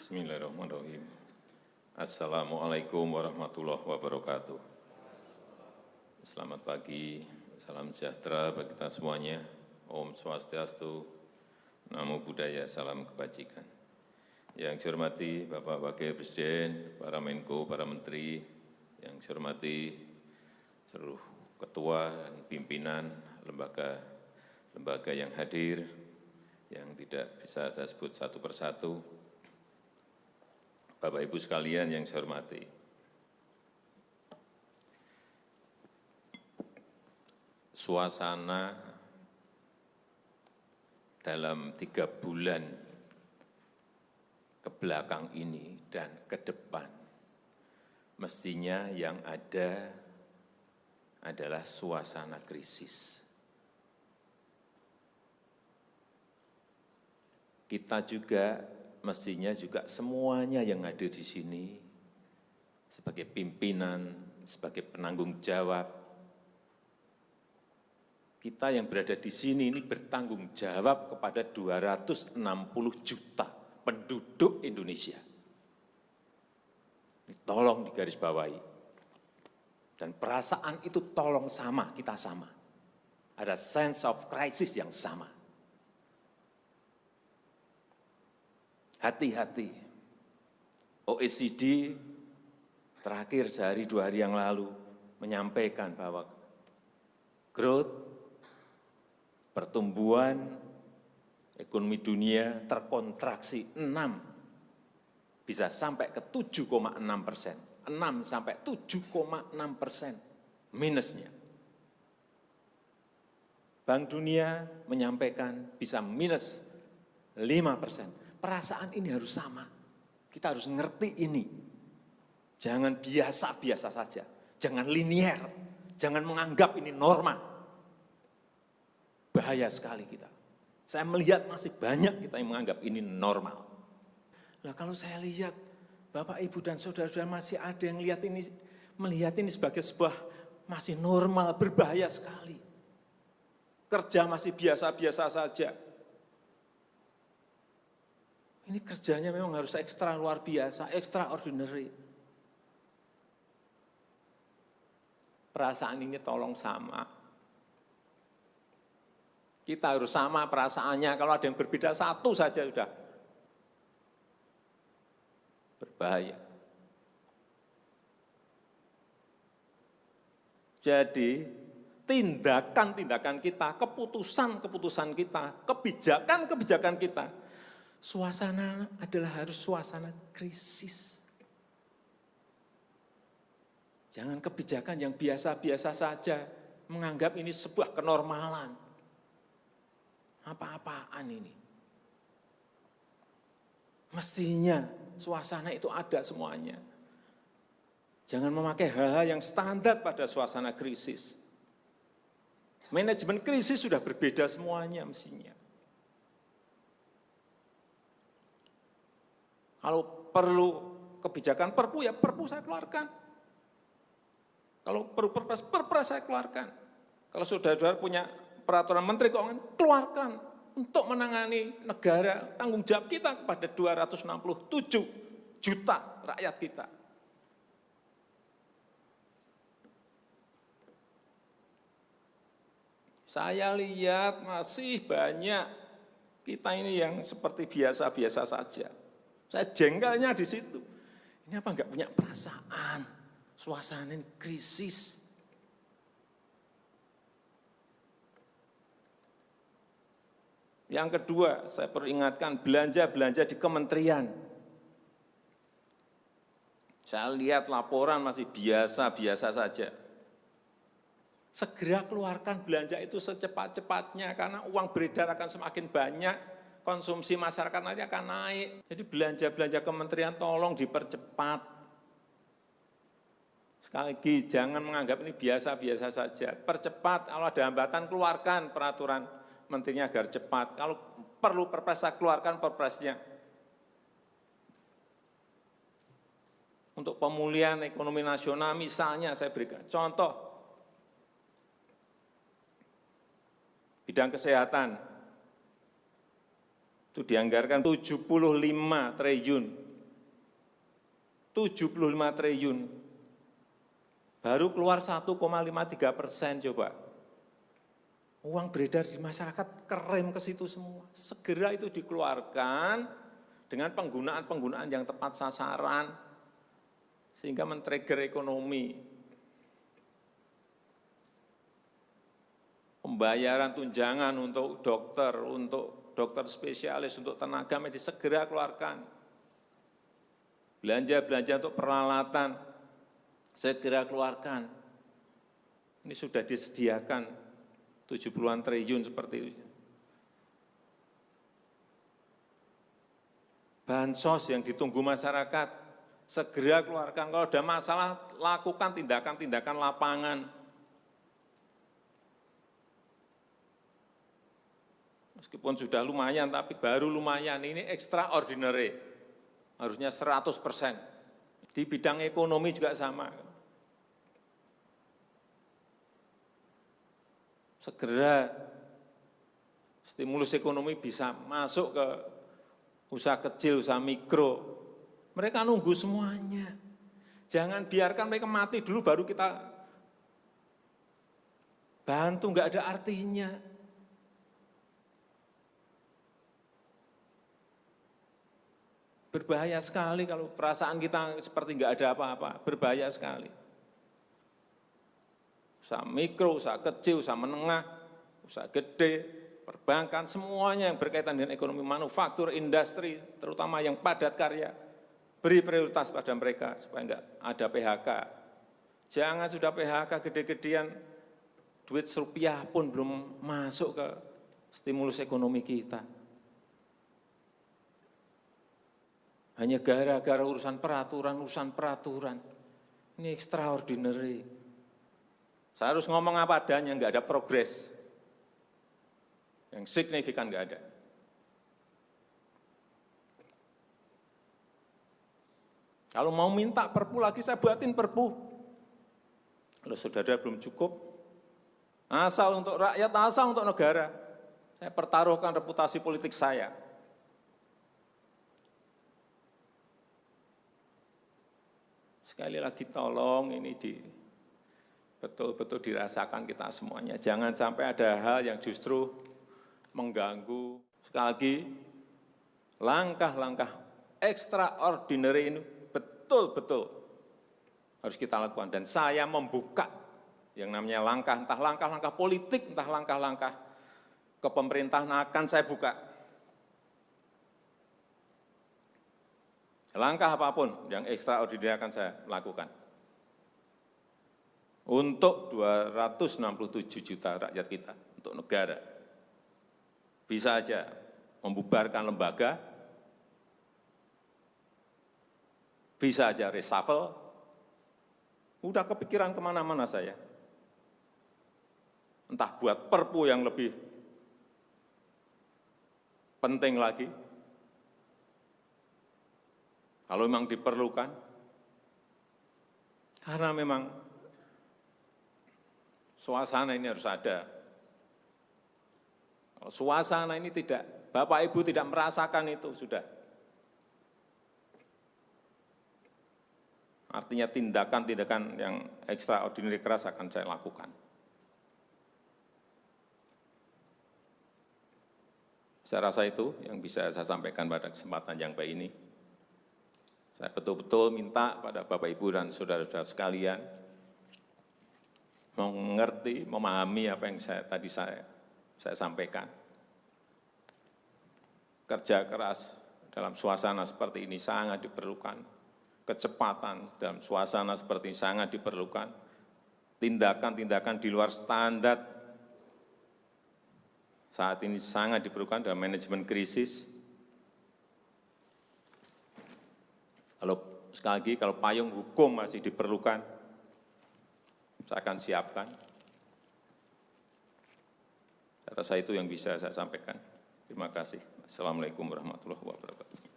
Bismillahirrahmanirrahim. Assalamualaikum warahmatullahi wabarakatuh. Selamat pagi, salam sejahtera bagi kita semuanya. Om Swastiastu, Namo Buddhaya, salam kebajikan. Yang saya hormati Bapak Wakil Presiden, para Menko, para Menteri, yang saya hormati seluruh ketua dan pimpinan lembaga yang hadir, yang tidak bisa saya sebut satu persatu. Bapak Ibu sekalian yang saya hormati, suasana dalam 3 bulan ke belakang ini dan ke depan, mestinya yang ada adalah suasana krisis. Kita juga mestinya juga semuanya yang hadir di sini sebagai pimpinan, sebagai penanggung jawab, kita yang berada di sini ini bertanggung jawab kepada 260 juta penduduk Indonesia. Ini tolong digarisbawahi. Dan perasaan itu tolong sama, kita sama. Ada sense of crisis yang sama. Hati-hati, OECD terakhir sehari 2 hari yang lalu menyampaikan bahwa growth, pertumbuhan ekonomi dunia terkontraksi 6, bisa sampai ke 7,6%, 6 sampai 7,6% minusnya. Bank Dunia menyampaikan bisa minus 5%. Perasaan ini harus sama. Kita harus ngerti ini. Jangan biasa-biasa saja. Jangan linier. Jangan menganggap ini norma. Bahaya sekali kita. Saya melihat masih banyak kita yang menganggap ini normal. Nah, kalau saya lihat Bapak, Ibu, dan saudara-saudara masih ada yang melihat ini sebagai sebuah masih normal, berbahaya sekali. Kerja masih biasa-biasa saja. Ini kerjanya memang harus ekstra luar biasa, extraordinary. Perasaan ini tolong sama. Kita harus sama perasaannya, kalau ada yang berbeda satu saja sudah berbahaya. Jadi, tindakan-tindakan kita, keputusan-keputusan kita, kebijakan-kebijakan kita, suasana adalah harus suasana krisis. Jangan kebijakan yang biasa-biasa saja, menganggap ini sebuah kenormalan. Apa-apaan ini? Mestinya suasana itu ada semuanya. Jangan memakai hal-hal yang standar pada suasana krisis. Manajemen krisis sudah berbeda semuanya mestinya. Kalau perlu kebijakan perpu, ya perpu saya keluarkan. Kalau perlu perpres saya keluarkan. Kalau saudara-saudara punya peraturan menteri keuangan, keluarkan untuk menangani negara, tanggung jawab kita kepada 267 juta rakyat kita. Saya lihat masih banyak kita ini yang seperti biasa-biasa saja. Saya jengkelnya di situ. Ini apa enggak punya perasaan? Suasana krisis. Yang kedua, saya perlu ingatkan belanja-belanja di kementerian. Saya lihat laporan masih biasa-biasa saja. Segera keluarkan belanja itu secepat-cepatnya karena uang beredar akan semakin banyak. Konsumsi masyarakat nanti akan naik. Jadi belanja-belanja kementerian tolong dipercepat. Sekali lagi, jangan menganggap ini biasa-biasa saja. Percepat, kalau ada hambatan, keluarkan peraturan menterinya agar cepat. Kalau perlu perpres, keluarkan perpresnya. Untuk pemulihan ekonomi nasional, misalnya saya berikan contoh. Bidang kesehatan. Itu dianggarkan 75 triliun 75 triliun. Baru keluar 1,53% coba. Uang beredar di masyarakat kerem ke situ semua. Segera itu dikeluarkan dengan penggunaan-penggunaan yang tepat sasaran sehingga men-trigger ekonomi. Pembayaran tunjangan untuk dokter spesialis, untuk tenaga medis segera keluarkan. Belanja-belanja untuk peralatan segera keluarkan. Ini sudah disediakan 70-an triliun seperti itu. Bansos yang ditunggu masyarakat, segera keluarkan. Kalau ada masalah, lakukan tindakan-tindakan lapangan. Meskipun sudah lumayan, tapi baru lumayan. Ini extraordinary. Harusnya 100%. Di bidang ekonomi juga sama. Segera stimulus ekonomi bisa masuk ke usaha kecil, usaha mikro. Mereka nunggu semuanya. Jangan biarkan mereka mati dulu baru kita bantu, nggak ada artinya. Berbahaya sekali kalau perasaan kita seperti nggak ada apa-apa, berbahaya sekali. Usaha mikro, usaha kecil, usaha menengah, usaha gede, perbankan, semuanya yang berkaitan dengan ekonomi manufaktur, industri, terutama yang padat karya, beri prioritas pada mereka supaya enggak ada PHK. Jangan sudah PHK gede-gedean, duit rupiah pun belum masuk ke stimulus ekonomi kita. Hanya gara-gara urusan peraturan. Ini extraordinary. Saya harus ngomong apa adanya, enggak ada progres. Yang signifikan enggak ada. Kalau mau minta perpu lagi, saya buatin perpu. Kalau saudara belum cukup, asal untuk rakyat, asal untuk negara. Saya pertaruhkan reputasi politik saya. Sekali lagi tolong ini betul-betul dirasakan kita semuanya. Jangan sampai ada hal yang justru mengganggu. Sekali lagi, langkah-langkah extraordinary ini betul-betul harus kita lakukan. Dan saya membuka yang namanya langkah, entah langkah-langkah politik, entah langkah-langkah kepemerintahan akan saya buka. Langkah apapun yang extraordinary akan saya lakukan. Untuk 267 juta rakyat kita, untuk negara. Bisa aja membubarkan lembaga, bisa aja reshuffle, udah kepikiran kemana-mana saya. Entah buat perpu yang lebih penting lagi, kalau memang diperlukan, karena memang suasana ini harus ada. Kalau suasana ini tidak, Bapak Ibu tidak merasakan itu, sudah. Artinya tindakan-tindakan yang extraordinary keras akan saya lakukan. Saya rasa itu yang bisa saya sampaikan pada kesempatan yang baik ini. Saya betul-betul minta pada Bapak Ibu dan saudara-saudara sekalian mengerti, memahami apa yang tadi saya sampaikan. Kerja keras dalam suasana seperti ini sangat diperlukan. Kecepatan dalam suasana seperti ini sangat diperlukan. Tindakan-tindakan di luar standar saat ini sangat diperlukan dalam manajemen krisis. Kalau sekali lagi, kalau payung hukum masih diperlukan, saya akan siapkan. Saya rasa itu yang bisa saya sampaikan. Terima kasih. Assalamualaikum warahmatullahi wabarakatuh.